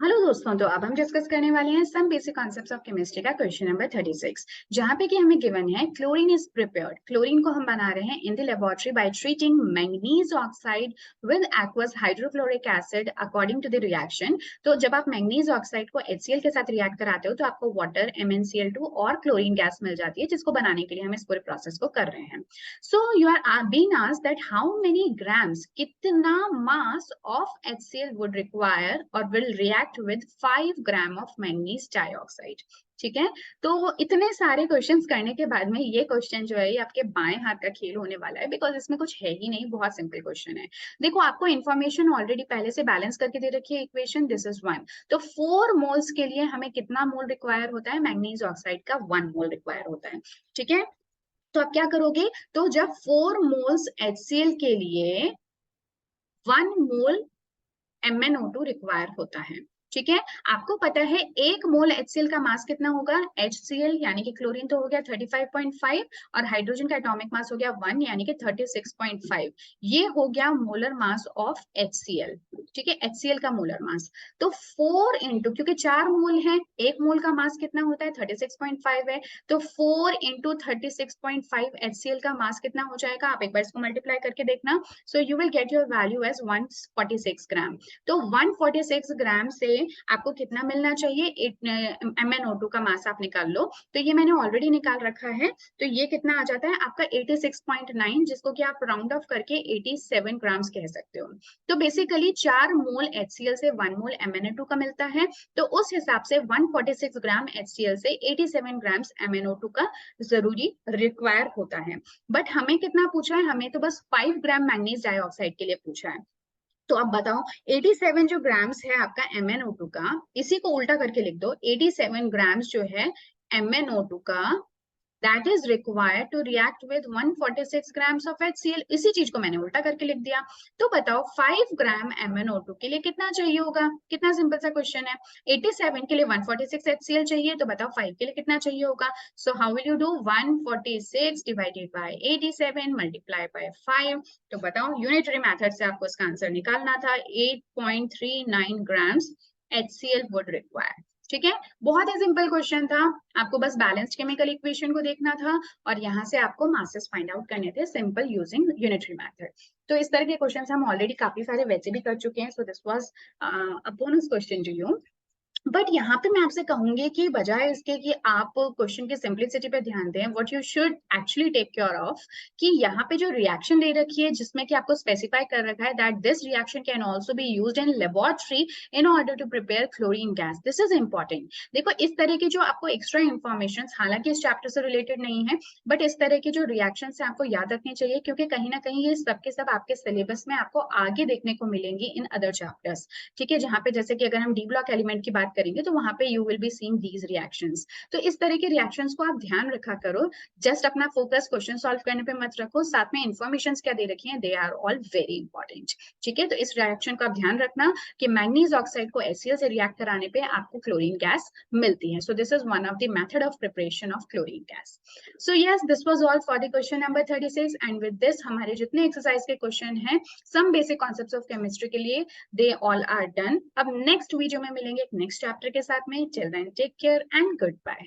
Hello दोस्तों, तो अब हम डिस्कस करने वाले हैं some basic concepts of chemistry का क्वेश्चन नंबर 36, जहां पे कि हमें गिवन है क्लोरीन इज प्रिपेयर्ड। क्लोरीन को हम बना रहे हैं in the laboratory by treating manganese oxide with aqueous hydrochloric acid according to the reaction. तो जब आप मैंगनीज ऑक्साइड को HCl के साथ रिएक्ट कराते हो तो आपको वाटर MnCl2 और क्लोरीन गैस मिल जाती है, जिसको बनाने के लिए हम इस पूरे प्रोसेस को कर रहे हैं। So you are being asked that how many grams, कितना mass of HCl would require or will react with 5 gram of manganese dioxide. ठीक है, तो इतने सारे क्वेश्चंस करने के बाद में ये क्वेश्चन जो है ये आपके बाएं हाथ का खेल होने वाला है, बिकॉज इसमें कुछ है ही नहीं, बहुत सिंपल क्वेश्चन है। देखो, आपको इन्फॉर्मेशन ऑलरेडी पहले से बैलेंस करके दे रखी है इक्वेशन, दिस इज 1। तो 4 मोल्स के लिए हमें कितना मोल रिक्वायर होता है? मैंगनीज ऑक्साइड का 1 मोल रिक्वायर होता है। ठीक है, तो आप क्या करोगे? तो जब 4 मोल्स HCl के लिए 1 मोल MnO2 रिक्वायर होता है। ठीक है, आपको पता है 1 मोल HCl का मास कितना होगा? HCl यानी कि क्लोरीन तो हो गया 35.5 और हाइड्रोजन का एटॉमिक मास हो गया 1 यानी कि 36.5। ये हो गया मोलर मास ऑफ HCl। ठीक है, HCl का मोलर मास। तो 4 इंटू, क्योंकि 4 मोल है, 1 मोल का मास कितना होता है? 36.5 है, तो 4 इंटू 36.5 HCl का मास कितना हो जाएगा? आप एक बार इसको मल्टीप्लाई करके देखना। So you will get your value as 146 gram. तो 146 ग्राम से आपको कितना मिलना चाहिए? MnO2 का मास आप निकाल लो। तो ये मैंने ऑलरेडी निकाल रखा है। तो ये कितना आ जाता है आपका? 86.9, जिसको कि आप राउंड ऑफ करके 87 ग्राम्स कह सकते हो। तो बेसिकली 4 मोल HCl से 1 मोल MnO2 का मिलता है। तो उस हिसाब से 146 ग्राम HCl से 87 ग्राम्स MnO2 का जरूरी रिक्वायर होता है। बट हमें कितना पूछा है? हमें तो बस 5 ग्राम मैंगनीज डाइऑक्साइड के लिए पूछा है। तो अब बताओ, 87 जो ग्राम्स है आपका MnO2 का, इसी को उल्टा करके लिख दो। 87 ग्राम्स जो है MnO2 का, that is required to react with 146 grams of HCl। इसी चीज को मैंने उल्टा करके लिख दिया। तो बताओ 5 ग्राम MnO2 के लिए कितना चाहिए होगा? कितना सिंपल सा क्वेश्चन है। 87 के लिए 146 HCl चाहिए, तो बताओ 5 के लिए कितना चाहिए होगा? So how will you do? 146 divided by 87 multiply by 5। तो बताओ, यूनिटरी मेथड से आपको इसका आंसर निकालना था। 8.39 ग्राम्स HCl वुड रिक्वायर। ठीक है, बहुत ही सिंपल क्वेश्चन था। आपको बस बैलेंस्ड केमिकल इक्वेशन को देखना था और यहाँ से आपको मासेस फाइंड आउट करने थे, सिंपल यूजिंग यूनिटरी मेथड। तो इस तरह के क्वेश्चन हम ऑलरेडी काफी सारे वैसे भी कर चुके हैं। So this was a bonus question to you. But यहाँ पे मैं आपसे कहूंगी कि बजाय इसके कि आप क्वेश्चन की सिंपलिसिटी पे ध्यान दें, what you should actually take care of, कि यहाँ पे जो रिएक्शन दे रखी है जिसमें कि आपको स्पेसिफाई कर रखा है that this reaction can also be used in laboratory in order to prepare chlorine gas, this is important. देखो, इस तरह की जो आपको एक्स्ट्रा इन्फॉर्मेशन, हालांकि इस चैप्टर से रिलेटेड नहीं है, बट इस तरह की जो रिएक्शन है आपको याद रखनी चाहिए, क्योंकि कहीं ना कहीं ये सब के सब आपके सिलेबस में आपको आगे देखने को मिलेंगी इन अदर चैप्टर्स। ठीक है, जहाँ पे जैसे कि अगर हम डी ब्लॉक एलिमेंट की बात करेंगे तो वहां पे you will be seeing these reactions. तो इस तरह के रिएक्शंस को आप ध्यान रखा करो। जस्ट अपना फोकस क्वेश्चन सॉल्व करने पे मत रखो, साथ में इन्फॉर्मेशन क्या दे रखी है, they are all very important. ठीक है, तो इस रिएक्शन का आप ध्यान रखना कि मैंगनीज ऑक्साइड को HCl से रिएक्ट कराने पे आपको क्लोरीन गैस मिलती है। So this is one of the method of preparation of chlorine gas. So yes, this was all for the question number 36 and with this हमारे जितने एक्सरसाइज के क्वेश्चन हैं some basic concepts of chemistry के लिए, they all are done. अब next video में मिलेंगे एक नेक्स्ट चैप्टर के साथ में। Till then take care and good bye.